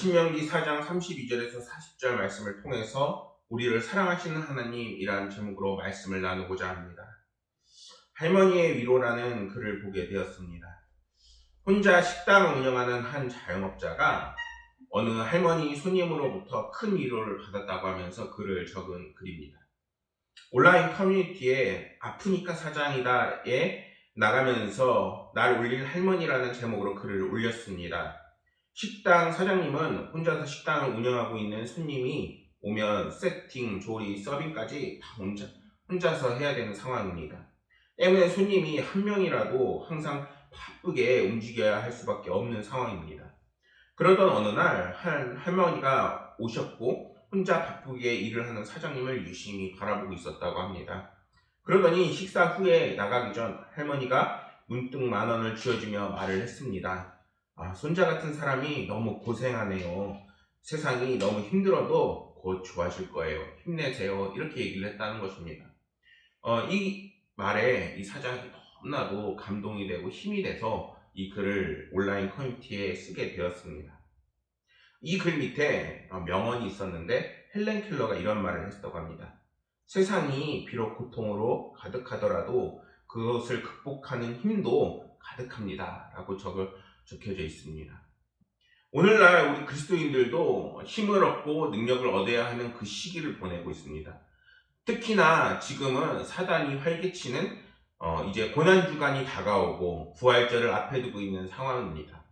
신명기 4장 32절에서 40절 말씀을 통해서 우리를 사랑하시는 하나님이라는 제목으로 말씀을 나누고자 합니다. 할머니의 위로라는 글을 보게 되었습니다. 혼자 식당을 운영하는 한 자영업자가 어느 할머니 손님으로부터 큰 위로를 받았다고 하면서 글을 적은 글입니다. 온라인 커뮤니티에 아프니까 사장이다에 나가면서 날 울릴 할머니라는 제목으로 글을 올렸습니다. 식당 사장님은 혼자서 식당을 운영하고 있는 손님이 오면 세팅, 조리, 서빙까지 다 혼자서 해야 되는 상황입니다. 때문에 손님이 한 명이라도 항상 바쁘게 움직여야 할 수밖에 없는 상황입니다. 그러던 어느 날 한 할머니가 오셨고 혼자 바쁘게 일을 하는 사장님을 유심히 바라보고 있었다고 합니다. 그러더니 식사 후에 나가기 전 할머니가 문득 10,000원을 쥐어주며 말을 했습니다. 손자 같은 사람이 너무 고생하네요. 세상이 너무 힘들어도 곧 좋아질 거예요. 힘내세요. 이렇게 얘기를 했다는 것입니다. 이 말에 이 사장이 너무나도 감동이 되고 힘이 돼서 이 글을 온라인 커뮤니티에 쓰게 되었습니다. 이 글 밑에 명언이 있었는데 헬렌 켈러가 이런 말을 했다고 합니다. 세상이 비록 고통으로 가득하더라도 그것을 극복하는 힘도 가득합니다. 라고 적혀져 있습니다. 오늘날 우리 그리스도인들도 힘을 얻고 능력을 얻어야 하는 그 시기를 보내고 있습니다. 특히나 지금은 사단이 활개치는 이제 고난주간이 다가오고 부활절을 앞에 두고 있는 상황입니다.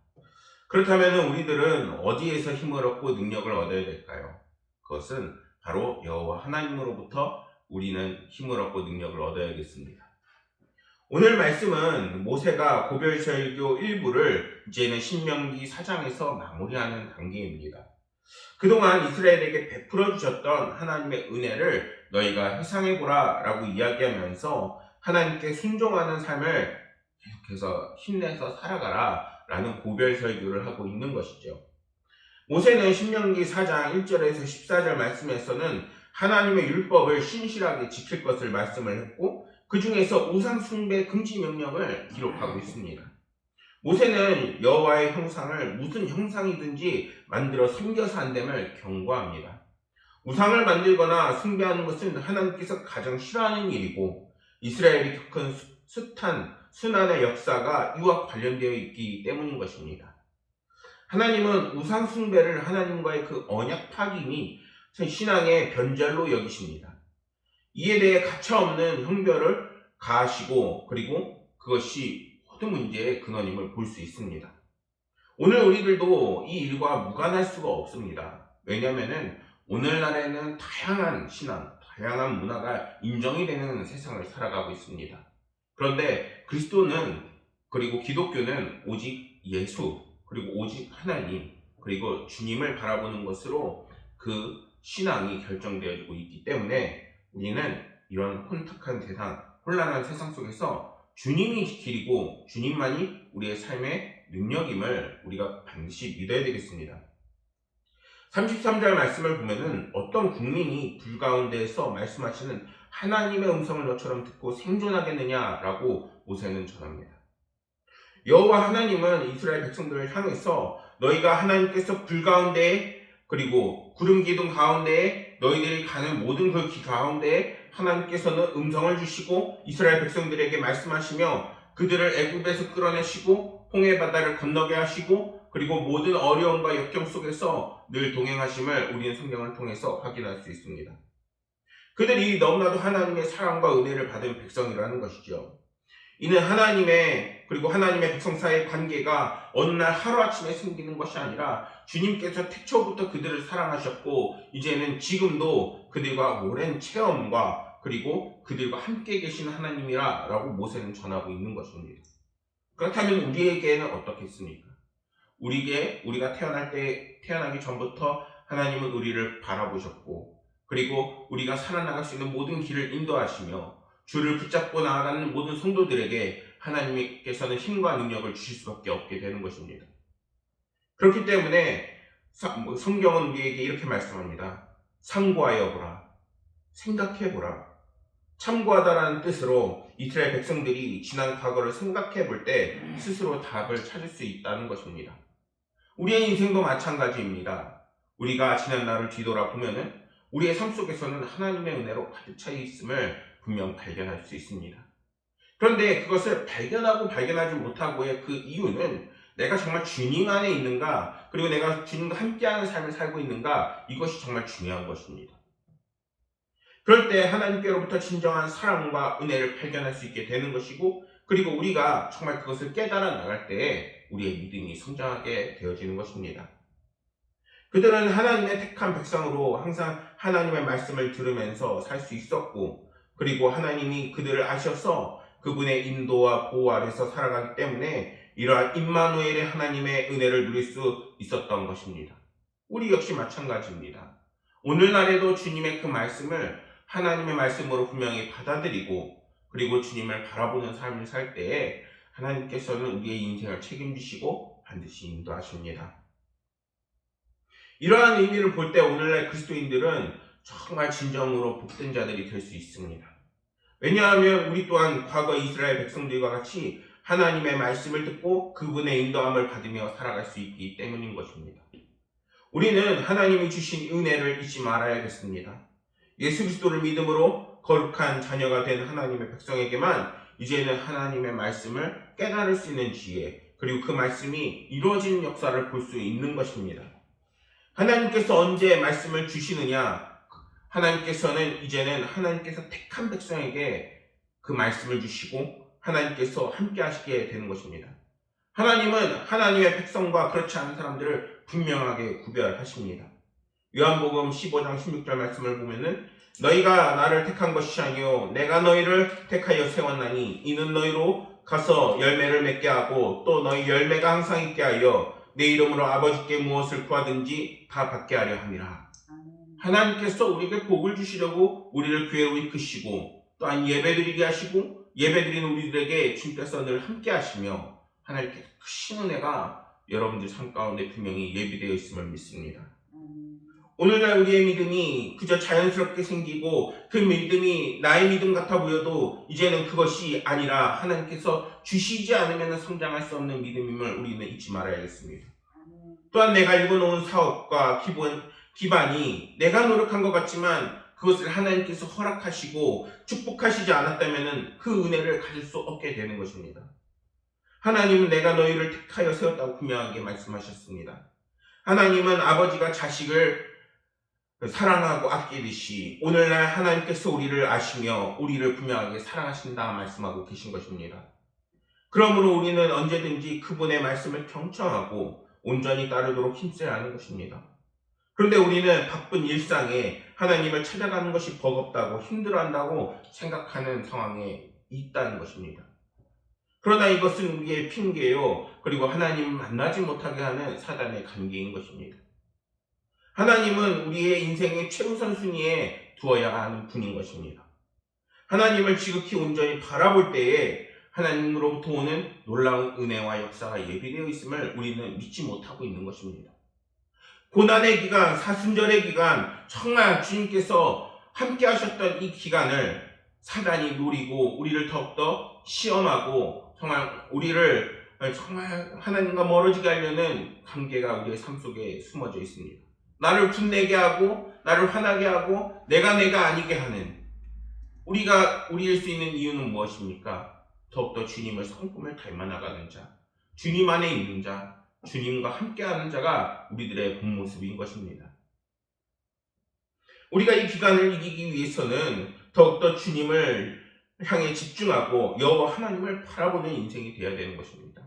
그렇다면 우리들은 어디에서 힘을 얻고 능력을 얻어야 될까요? 그것은 바로 여호와 하나님으로부터 우리는 힘을 얻고 능력을 얻어야겠습니다. 오늘 말씀은 모세가 고별설교 일부를 이제는 신명기 4장에서 마무리하는 단계입니다. 그동안 이스라엘에게 베풀어 주셨던 하나님의 은혜를 너희가 회상해보라 라고 이야기하면서 하나님께 순종하는 삶을 계속해서 힘내서 살아가라 라는 고별설교를 하고 있는 것이죠. 모세는 신명기 4장 1절에서 14절 말씀에서는 하나님의 율법을 신실하게 지킬 것을 말씀을 했고 그 중에서 우상 숭배 금지 명령을 기록하고 있습니다. 모세는 여호와의 형상을 무슨 형상이든지 만들어 섬겨서 안 됨을 경고합니다. 우상을 만들거나 숭배하는 것은 하나님께서 가장 싫어하는 일이고 이스라엘이 겪은 숱한 순환의 역사가 이와 관련되어 있기 때문인 것입니다. 하나님은 우상 숭배를 하나님과의 그 언약 파김이 신앙의 변절로 여기십니다. 이에 대해 가차없는 형벌을 가하시고 그리고 그것이 모든 문제의 근원임을 볼 수 있습니다. 오늘 우리들도 이 일과 무관할 수가 없습니다. 왜냐하면 오늘날에는 다양한 신앙, 다양한 문화가 인정이 되는 세상을 살아가고 있습니다. 그런데 그리스도는 그리고 기독교는 오직 예수 그리고 오직 하나님 그리고 주님을 바라보는 것으로 그 신앙이 결정되어지고 있기 때문에 우리는 이런 혼탁한 세상, 혼란한 세상 속에서 주님이 길이고 주님만이 우리의 삶의 능력임을 우리가 반드시 믿어야 되겠습니다. 33절 말씀을 보면은 어떤 국민이 불 가운데에서 말씀하시는 하나님의 음성을 너처럼 듣고 생존하겠느냐라고 모세는 전합니다. 여호와 하나님은 이스라엘 백성들을 향해서 너희가 하나님께서 불 가운데에 그리고 구름 기둥 가운데에 너희들이 가는 모든 그 길 가운데에 하나님께서는 음성을 주시고 이스라엘 백성들에게 말씀하시며 그들을 애굽에서 끌어내시고 홍해 바다를 건너게 하시고 그리고 모든 어려움과 역경 속에서 늘 동행하심을 우리는 성경을 통해서 확인할 수 있습니다. 그들이 너무나도 하나님의 사랑과 은혜를 받은 백성이라는 것이죠. 이는 하나님의 그리고 하나님의 백성 사이의 관계가 어느 날 하루아침에 생기는 것이 아니라 주님께서 태초부터 그들을 사랑하셨고 이제는 지금도 그들과 오랜 체험과 그리고 그들과 함께 계신 하나님이라 라고 모세는 전하고 있는 것입니다. 그렇다면 우리에게는 어떻겠습니까? 우리가 태어나기 전부터 하나님은 우리를 바라보셨고 그리고 우리가 살아나갈 수 있는 모든 길을 인도하시며 주를 붙잡고 나아가는 모든 성도들에게 하나님께서는 힘과 능력을 주실 수밖에 없게 되는 것입니다. 그렇기 때문에 성경은 우리에게 이렇게 말씀합니다. 상고하여 보라. 생각해보라. 참고하다라는 뜻으로 이스라엘 백성들이 지난 과거를 생각해 볼 때 스스로 답을 찾을 수 있다는 것입니다. 우리의 인생도 마찬가지입니다. 우리가 지난 날을 뒤돌아보면은 우리의 삶 속에서는 하나님의 은혜로 가득 차 있음을 분명 발견할 수 있습니다. 그런데 그것을 발견하고 발견하지 못하고의 그 이유는 내가 정말 주님 안에 있는가, 그리고 내가 주님과 함께하는 삶을 살고 있는가, 이것이 정말 중요한 것입니다. 그럴 때 하나님께로부터 진정한 사랑과 은혜를 발견할 수 있게 되는 것이고, 그리고 우리가 정말 그것을 깨달아 나갈 때에 우리의 믿음이 성장하게 되어지는 것입니다. 그들은 하나님의 택한 백성으로 항상 하나님의 말씀을 들으면서 살 수 있었고, 그리고 하나님이 그들을 아셔서 그분의 인도와 보호 아래서 살아가기 때문에 이러한 임마누엘의 하나님의 은혜를 누릴 수 있었던 것입니다. 우리 역시 마찬가지입니다. 오늘날에도 주님의 그 말씀을 하나님의 말씀으로 분명히 받아들이고, 그리고 주님을 바라보는 삶을 살 때에 하나님께서는 우리의 인생을 책임지시고 반드시 인도하십니다. 이러한 의미를 볼 때 오늘날 그리스도인들은 정말 진정으로 복된 자들이 될 수 있습니다. 왜냐하면 우리 또한 과거 이스라엘 백성들과 같이 하나님의 말씀을 듣고 그분의 인도함을 받으며 살아갈 수 있기 때문인 것입니다. 우리는 하나님이 주신 은혜를 잊지 말아야겠습니다. 예수 그리스도를 믿음으로 거룩한 자녀가 된 하나님의 백성에게만 이제는 하나님의 말씀을 깨달을 수 있는 지혜, 그리고 그 말씀이 이루어지는 역사를 볼 수 있는 것입니다. 하나님께서 언제 말씀을 주시느냐? 하나님께서는 이제는 하나님께서 택한 백성에게 그 말씀을 주시고 하나님께서 함께 하시게 되는 것입니다. 하나님은 하나님의 백성과 그렇지 않은 사람들을 분명하게 구별하십니다. 요한복음 15장 16절 말씀을 보면은 너희가 나를 택한 것이 아니요 내가 너희를 택하여 세웠나니 이는 너희로 가서 열매를 맺게 하고 또 너희 열매가 항상 있게 하여 내 이름으로 아버지께 무엇을 구하든지 다 받게 하려 함이라. 하나님께서 우리에게 복을 주시려고 우리를 교회로 이끄시고 또한 예배드리게 하시고 예배드리는 우리들에게 주님께서 늘 함께 하시며 하나님께서 크신 은혜가 여러분들 삶 가운데 분명히 예비되어 있음을 믿습니다. 오늘날 우리의 믿음이 그저 자연스럽게 생기고 그 믿음이 나의 믿음 같아 보여도 이제는 그것이 아니라 하나님께서 주시지 않으면 성장할 수 없는 믿음임을 우리는 잊지 말아야겠습니다. 또한 내가 읽어놓은 사업과 기반이 내가 노력한 것 같지만 그것을 하나님께서 허락하시고 축복하시지 않았다면 그 은혜를 가질 수 없게 되는 것입니다. 하나님은 내가 너희를 택하여 세웠다고 분명하게 말씀하셨습니다. 하나님은 아버지가 자식을 사랑하고 아끼듯이 오늘날 하나님께서 우리를 아시며 우리를 분명하게 사랑하신다 말씀하고 계신 것입니다. 그러므로 우리는 언제든지 그분의 말씀을 경청하고 온전히 따르도록 힘써야 하는 것입니다. 그런데 우리는 바쁜 일상에 하나님을 찾아가는 것이 버겁다고 힘들어한다고 생각하는 상황에 있다는 것입니다. 그러나 이것은 우리의 핑계요, 그리고 하나님을 만나지 못하게 하는 사단의 관계인 것입니다. 하나님은 우리의 인생의 최우선 순위에 두어야 하는 분인 것입니다. 하나님을 지극히 온전히 바라볼 때에 하나님으로부터 오는 놀라운 은혜와 역사가 예비되어 있음을 우리는 믿지 못하고 있는 것입니다. 고난의 기간, 사순절의 기간, 정말 주님께서 함께 하셨던 이 기간을 사단이 노리고 우리를 더욱더 시험하고 정말 우리를 정말 하나님과 멀어지게 하려는 관계가 우리의 삶 속에 숨어져 있습니다. 나를 분내게 하고 나를 화나게 하고 내가 아니게 하는 우리가 우리일 수 있는 이유는 무엇입니까? 더욱더 주님을 성품을 닮아나가는 자, 주님 안에 있는 자, 주님과 함께하는 자가 우리들의 본 모습인 것입니다. 우리가 이 기간을 이기기 위해서는 더욱더 주님을 향해 집중하고 여호와 하나님을 바라보는 인생이 되어야 되는 것입니다.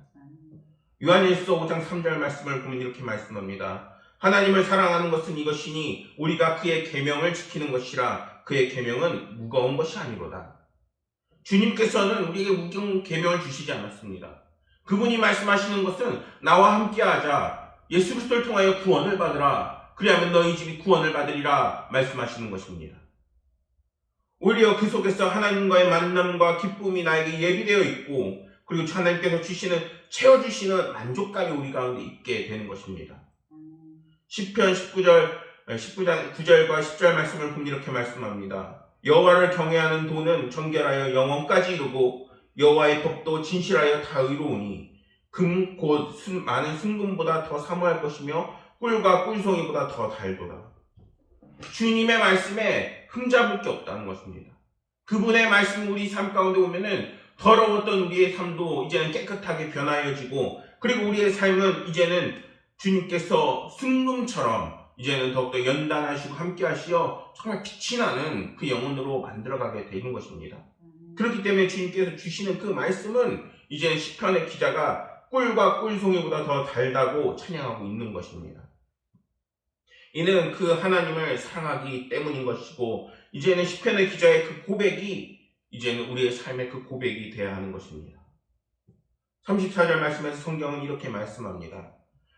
요한일서 5장 3절 말씀을 보면 이렇게 말씀합니다. 하나님을 사랑하는 것은 이것이니 우리가 그의 계명을 지키는 것이라 그의 계명은 무거운 것이 아니로다. 주님께서는 우리에게 무거운 계명을 주시지 않았습니다. 그분이 말씀하시는 것은 나와 함께하자, 예수 그리스도를 통하여 구원을 받으라, 그리하면 너희 집이 구원을 받으리라 말씀하시는 것입니다. 오히려 그 속에서 하나님과의 만남과 기쁨이 나에게 예비되어 있고 그리고 하나님께서 채워주시는 만족감이 우리 가운데 있게 되는 것입니다. 시편 19장 9절과 10절 말씀을 보면 이렇게 말씀합니다. 여호와를 경외하는 도는 정결하여 영원까지 이르고 여호와의 법도 진실하여 다 의로우니 금 곧 많은 순금보다 더 사모할 것이며 꿀과 꿀송이보다 더 달도다. 주님의 말씀에 흠잡을 게 없다는 것입니다. 그분의 말씀 우리 삶 가운데 오면은 더러웠던 우리의 삶도 이제는 깨끗하게 변하여지고, 그리고 우리의 삶은 이제는 주님께서 순금처럼 이제는 더욱더 연단하시고 함께 하시어 정말 빛이 나는 그 영혼으로 만들어가게 되는 것입니다. 그렇기 때문에 주님께서 주시는 그 말씀은 이제는 시편의 기자가 꿀과 꿀송이보다 더 달다고 찬양하고 있는 것입니다. 이는 그 하나님을 사랑하기 때문인 것이고, 이제는 시편의 기자의 그 고백이 이제는 우리의 삶의 그 고백이 되어야 하는 것입니다. 34절 말씀에서 성경은 이렇게 말씀합니다.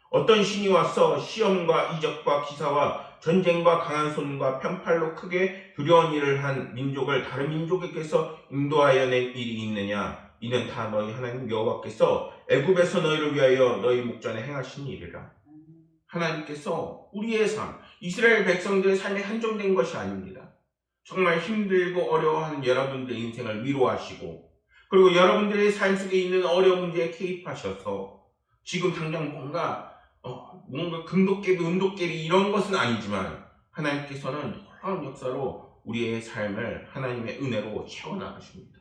어떤 신이 와서 시험과 이적과 기사와 전쟁과 강한 손과 편팔로 크게 두려운 일을 한 민족을 다른 민족에게서 인도하여 낸 일이 있느냐? 이는 다 너희 하나님 여호와께서 애굽에서 너희를 위하여 너희 목전에 행하신 일이라. 하나님께서 우리의 삶, 이스라엘 백성들의 삶에 한정된 것이 아닙니다. 정말 힘들고 어려워하는 여러분들의 인생을 위로하시고, 그리고 여러분들의 삶 속에 있는 어려운 문제에 개입하셔서 지금 당장 뭔가 금도깨비, 은도깨비 이런 것은 아니지만 하나님께서는 놀라운 역사로 우리의 삶을 하나님의 은혜로 채워나가십니다.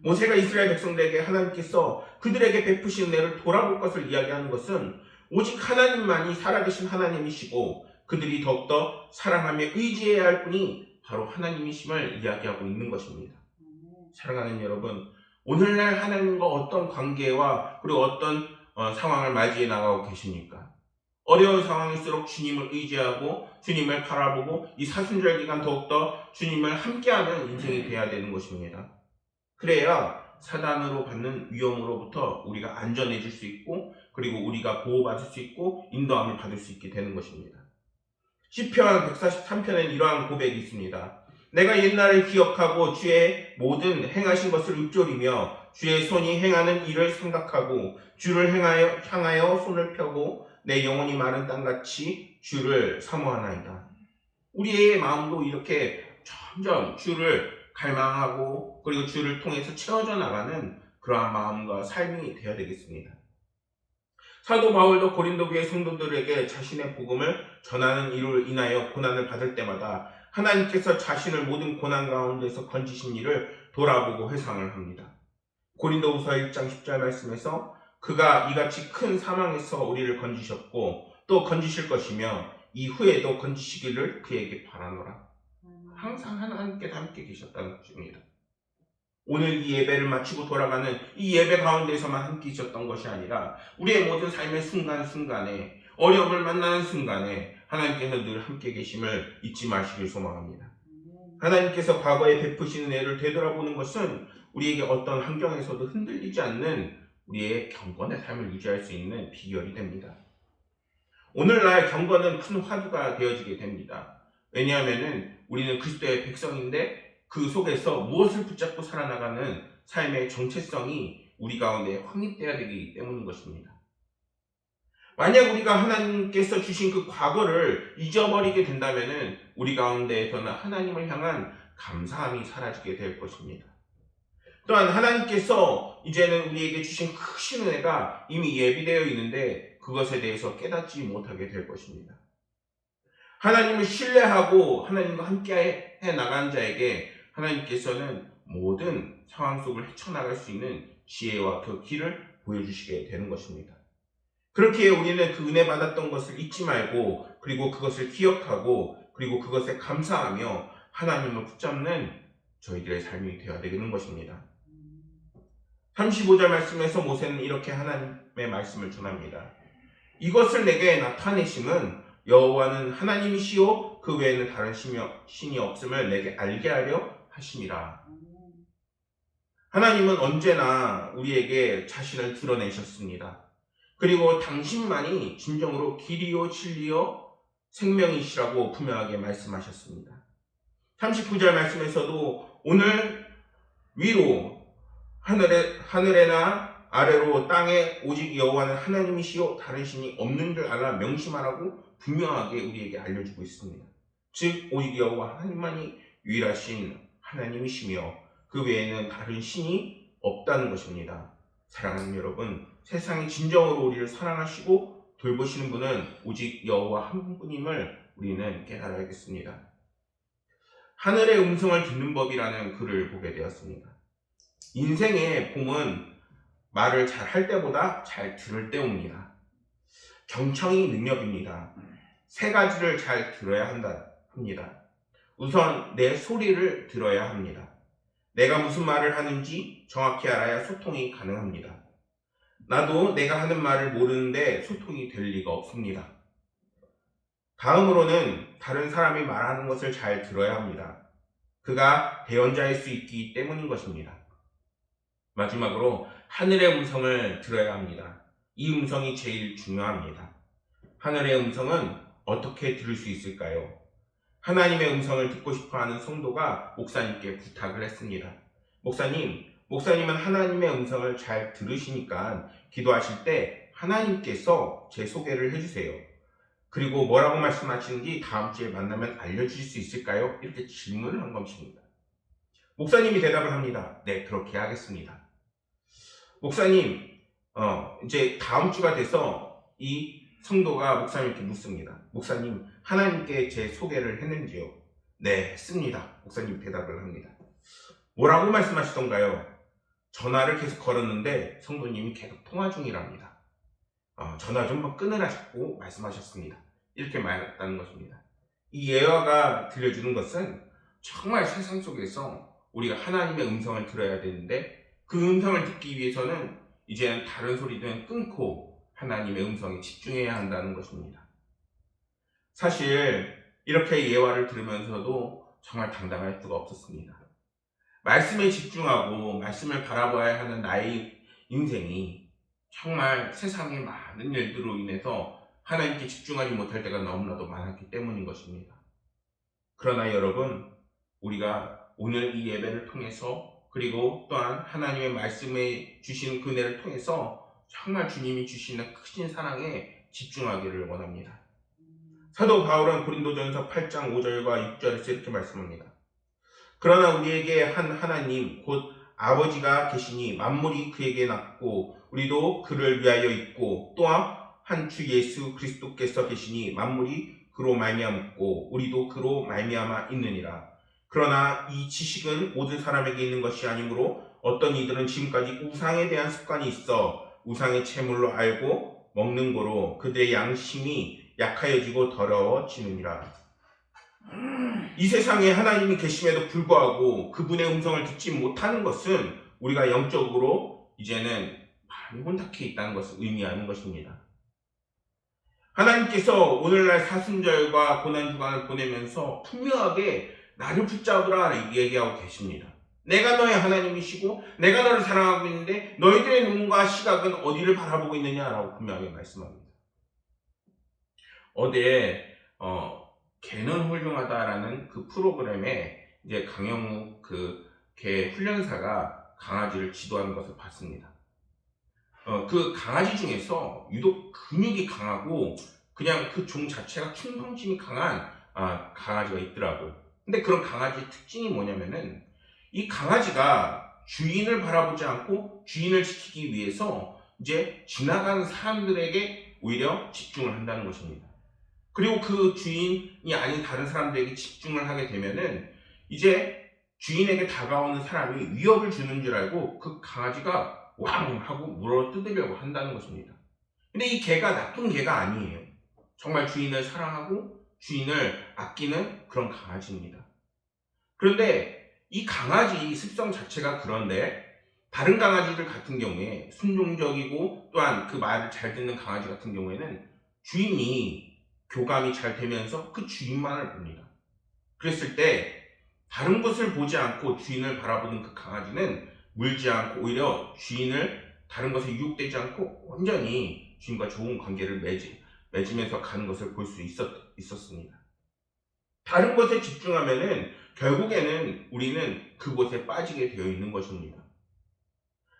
모세가 이스라엘 백성들에게 하나님께서 그들에게 베푸신 은혜를 돌아볼 것을 이야기하는 것은 오직 하나님만이 살아계신 하나님이시고 그들이 더욱더 사랑하며 의지해야 할 분이 바로 하나님이심을 이야기하고 있는 것입니다. 사랑하는 여러분, 오늘날 하나님과 어떤 관계와 그리고 어떤 상황을 맞이해 나가고 계십니까? 어려운 상황일수록 주님을 의지하고 주님을 바라보고 이 사순절 기간 더욱더 주님을 함께하는 인생이 되어야 되는 것입니다. 그래야 사단으로 받는 위험으로부터 우리가 안전해질 수 있고, 그리고 우리가 보호받을 수 있고 인도함을 받을 수 있게 되는 것입니다. 시편 143편에는 이러한 고백이 있습니다. 내가 옛날을 기억하고 주의 모든 행하신 것을 읊조리며 주의 손이 행하는 일을 생각하고 주를 향하여 손을 펴고 내 영혼이 마른 땅같이 주를 사모하나이다. 우리의 마음도 이렇게 점점 주를 갈망하고 그리고 주를 통해서 채워져 나가는 그러한 마음과 삶이 되어야 되겠습니다. 사도 바울도 고린도 교회 성도들에게 자신의 복음을 전하는 일로 인하여 고난을 받을 때마다 하나님께서 자신을 모든 고난 가운데서 건지신 일을 돌아보고 회상을 합니다. 고린도후서 1장 10절 말씀에서 그가 이같이 큰 사망에서 우리를 건지셨고 또 건지실 것이며 이후에도 건지시기를 그에게 바라노라. 항상 하나님께 함께 계셨다는 것입니다. 오늘 이 예배를 마치고 돌아가는 이 예배 가운데서만 함께 계셨던 것이 아니라 우리의 모든 삶의 순간순간에 어려움을 만나는 순간에 하나님께서 늘 함께 계심을 잊지 마시길 소망합니다. 하나님께서 과거에 베푸신 은혜를 되돌아보는 것은 우리에게 어떤 환경에서도 흔들리지 않는 우리의 경건의 삶을 유지할 수 있는 비결이 됩니다. 오늘날 경건은 큰 화두가 되어지게 됩니다. 왜냐하면 우리는 그리스도의 백성인데 그 속에서 무엇을 붙잡고 살아나가는 삶의 정체성이 우리 가운데 확립되어야 되기 때문인 것입니다. 만약 우리가 하나님께서 주신 그 과거를 잊어버리게 된다면 우리 가운데에서는 하나님을 향한 감사함이 사라지게 될 것입니다. 또한 하나님께서 이제는 우리에게 주신 크신 은혜가 이미 예비되어 있는데 그것에 대해서 깨닫지 못하게 될 것입니다. 하나님을 신뢰하고 하나님과 함께 해 나간 자에게 하나님께서는 모든 상황 속을 헤쳐나갈 수 있는 지혜와 그 길을 보여주시게 되는 것입니다. 그렇게 우리는 그 은혜 받았던 것을 잊지 말고 그리고 그것을 기억하고 그리고 그것에 감사하며 하나님을 붙잡는 저희들의 삶이 되어야 되는 것입니다. 35절 말씀에서 모세는 이렇게 하나님의 말씀을 전합니다. 이것을 내게 나타내심은 여호와는 하나님이시오 그 외에는 다른 신이 없음을 내게 알게 하려 하심이라. 하나님은 언제나 우리에게 자신을 드러내셨습니다. 그리고 당신만이 진정으로 길이요 진리요 생명이시라고 분명하게 말씀하셨습니다. 39절 말씀에서도 오늘 위로 하늘에나 아래로 땅에 오직 여호와는 하나님이시요 다른 신이 없는 줄 알아 명심하라고 분명하게 우리에게 알려주고 있습니다. 즉 오직 여호와 하나님만이 유일하신 하나님이시며 그 외에는 다른 신이 없다는 것입니다. 사랑하는 여러분, 세상에 진정으로 우리를 사랑하시고 돌보시는 분은 오직 여호와 한 분뿐임을 우리는 깨달아야겠습니다. 하늘의 음성을 듣는 법이라는 글을 보게 되었습니다. 인생의 봄은 말을 잘 할 때보다 잘 들을 때 옵니다. 경청이 능력입니다. 세 가지를 잘 들어야 합니다. 우선 내 소리를 들어야 합니다. 내가 무슨 말을 하는지 정확히 알아야 소통이 가능합니다. 나도 내가 하는 말을 모르는데 소통이 될 리가 없습니다. 다음으로는 다른 사람이 말하는 것을 잘 들어야 합니다. 그가 대언자일 수 있기 때문인 것입니다. 마지막으로 하늘의 음성을 들어야 합니다. 이 음성이 제일 중요합니다. 하늘의 음성은 어떻게 들을 수 있을까요? 하나님의 음성을 듣고 싶어하는 성도가 목사님께 부탁을 했습니다. 목사님은 하나님의 음성을 잘 들으시니까 기도하실 때 하나님께서 제 소개를 해주세요. 그리고 뭐라고 말씀하시는지 다음 주에 만나면 알려주실 수 있을까요? 이렇게 질문을 한 것입니다. 목사님이 대답을 합니다. 네, 그렇게 하겠습니다. 목사님, 이제 다음 주가 돼서 이 성도가 목사님께 묻습니다. 목사님, 하나님께 제 소개를 했는지요? 네, 했습니다. 목사님 대답을 합니다. 뭐라고 말씀하시던가요? 전화를 계속 걸었는데 성도님이 계속 통화 중이랍니다. 전화 좀 끊으라 자꾸 말씀하셨습니다. 이렇게 말했다는 것입니다. 이 예화가 들려주는 것은 정말 세상 속에서 우리가 하나님의 음성을 들어야 되는데 그 음성을 듣기 위해서는 이제는 다른 소리들은 끊고 하나님의 음성에 집중해야 한다는 것입니다. 사실 이렇게 예화를 들으면서도 정말 당당할 수가 없었습니다. 말씀에 집중하고 말씀을 바라봐야 하는 나의 인생이 정말 세상의 많은 일들로 인해서 하나님께 집중하지 못할 때가 너무나도 많았기 때문인 것입니다. 그러나 여러분, 우리가 오늘 이 예배를 통해서 그리고 또한 하나님의 말씀에 주시는 그 은혜를 통해서 정말 주님이 주시는 크신 사랑에 집중하기를 원합니다. 사도 바울은 고린도전서 8장 5절과 6절에서 이렇게 말씀합니다. 그러나 우리에게 한 하나님 곧 아버지가 계시니 만물이 그에게 낳고 우리도 그를 위하여 있고 또한 한 주 예수 그리스도께서 계시니 만물이 그로 말미암고 우리도 그로 말미암아 있느니라. 그러나 이 지식은 모든 사람에게 있는 것이 아니므로 어떤 이들은 지금까지 우상에 대한 습관이 있어 우상의 제물로 알고 먹는 거로 그들의 양심이 약하여지고 더러워지느니라. 이 세상에 하나님이 계심에도 불구하고 그분의 음성을 듣지 못하는 것은 우리가 영적으로 이제는 많이 혼탁해 있다는 것을 의미하는 것입니다. 하나님께서 오늘날 사순절과 고난주간을 보내면서 분명하게 나를 붙잡으라 얘기하고 계십니다. 내가 너의 하나님이시고 내가 너를 사랑하고 있는데 너희들의 눈과 시각은 어디를 바라보고 있느냐라고 분명하게 말씀합니다. 어디에 개는 훌륭하다라는 그 프로그램에 이제 강영욱 개 훈련사가 강아지를 지도하는 것을 봤습니다. 그 강아지 중에서 유독 근육이 강하고 그냥 그 종 자체가 충성심이 강한 강아지가 있더라고요. 근데 그런 강아지의 특징이 뭐냐면은 이 강아지가 주인을 바라보지 않고 주인을 지키기 위해서 이제 지나가는 사람들에게 오히려 집중을 한다는 것입니다. 그리고 그 주인이 아닌 다른 사람들에게 집중을 하게 되면은 이제 주인에게 다가오는 사람이 위협을 주는 줄 알고 그 강아지가 왕 하고 물어 뜯으려고 한다는 것입니다. 근데 이 개가 나쁜 개가 아니에요. 정말 주인을 사랑하고 주인을 아끼는 그런 강아지입니다. 그런데 이 강아지 습성 자체가 그런데 다른 강아지들 같은 경우에 순종적이고 또한 그 말을 잘 듣는 강아지 같은 경우에는 주인이 교감이 잘 되면서 그 주인만을 봅니다. 그랬을 때 다른 것을 보지 않고 주인을 바라보는 그 강아지는 물지 않고 오히려 주인을 다른 것에 유혹되지 않고 완전히 주인과 좋은 관계를 맺으면서 가는 것을 볼 수 있었습니다. 다른 것에 집중하면은 결국에는 우리는 그곳에 빠지게 되어 있는 것입니다.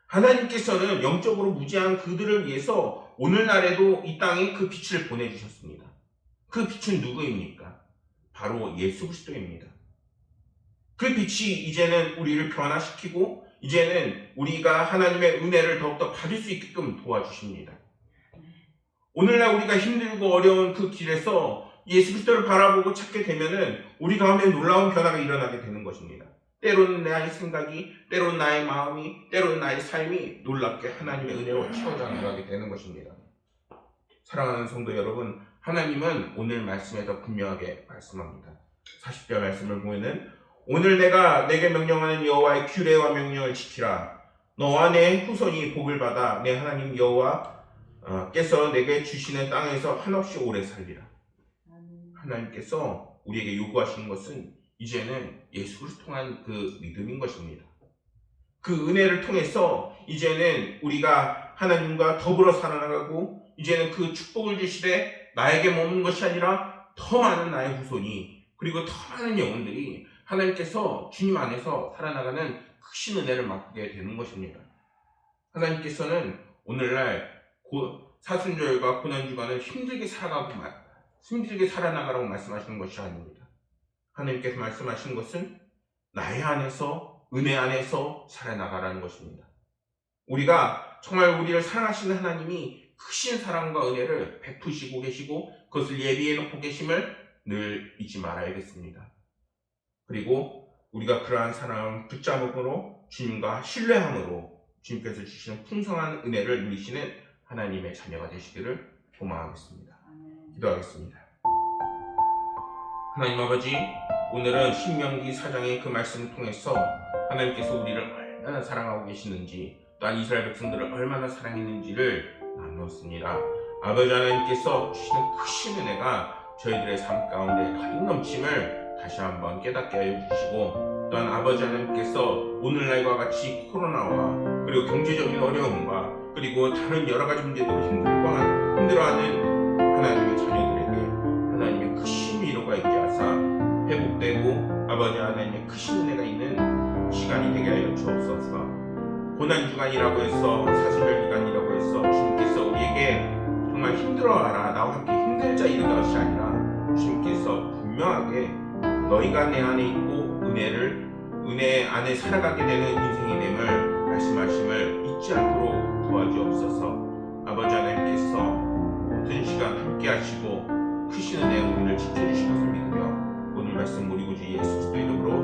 하나님께서는 영적으로 무지한 그들을 위해서 오늘날에도 이 땅에 그 빛을 보내주셨습니다. 그 빛은 누구입니까? 바로 예수 그리스도입니다. 그 빛이 이제는 우리를 변화시키고 이제는 우리가 하나님의 은혜를 더욱더 받을 수 있게끔 도와주십니다. 오늘날 우리가 힘들고 어려운 그 길에서 예수 그리스도를 바라보고 찾게 되면은 우리 가운데 놀라운 변화가 일어나게 되는 것입니다. 때로는 나의 생각이, 때로는 나의 마음이, 때로는 나의 삶이 놀랍게 하나님의 은혜로 채워져 나가게 되는 것입니다. 사랑하는 성도 여러분, 하나님은 오늘 말씀에서 분명하게 말씀합니다. 40절 말씀을 보면은 오늘 내가 내게 명령하는 여호와의 규례와 명령을 지키라. 너와 내 후손이 복을 받아 내 하나님 여호와께서 내게 주시는 땅에서 한없이 오래 살리라. 하나님께서 우리에게 요구하시는 것은 이제는 예수 그리스도를 통한 그 믿음인 것입니다. 그 은혜를 통해서 이제는 우리가 하나님과 더불어 살아나가고 이제는 그 축복을 주시되 나에게 머무는 것이 아니라 더 많은 나의 후손이 그리고 더 많은 영혼들이 하나님께서 주님 안에서 살아나가는 크신 은혜를 맡게 되는 것입니다. 하나님께서는 오늘날 사순절과 고난주간을 힘들게 살아나가라고 말씀하시는 것이 아닙니다. 하나님께서 말씀하시는 것은 나의 안에서 은혜 안에서 살아나가라는 것입니다. 우리가 정말 우리를 사랑하시는 하나님이 크신 사랑과 은혜를 베푸시고 계시고 그것을 예비해 놓고 계심을 늘 잊지 말아야겠습니다. 그리고 우리가 그러한 사랑을 붙잡음으로 주님과 신뢰함으로 주님께서 주시는 풍성한 은혜를 누리시는 하나님의 자녀가 되시기를 소망하겠습니다. 기도하겠습니다. 하나님 아버지, 오늘은 신명기 4장의 그 말씀을 통해서 하나님께서 우리를 얼마나 사랑하고 계시는지 또한 이스라엘 백성들을 얼마나 사랑했는지를 나누었습니다. 아버지 하나님께서 주시는 크신 은혜가 저희들의 삶 가운데 가득 넘침을 다시 한번 깨닫게 하여 주시고 또한 아버지 하나님께서 오늘날과 같이 코로나와 그리고 경제적인 어려움과 그리고 다른 여러 가지 문제들로 힘들어하는 하나님의 자녀들에게 하나님의 크신 위로가 있게 하사 회복되고 아버지 하나님의 크신 은혜가 있는 시간이 되게 하여 주옵소서. 고난주간이라고 해서 사순절 기간이라고 해서 주님께서 우리에게 정말 힘들어하라 나와 함께 힘들자 이런 것이 아니라 주님께서 분명하게 너희가 내 안에 있고 은혜 안에 살아가게 되는 인생이 됨을 말씀하심을 잊지 않도록 도와주옵소서. 아버지 하나님께서 모든 시간 함께 하시고 크신 은혜 우리를 지켜주실 것을 믿으며 오늘 말씀 우리 구주 예수 그리스도 이름으로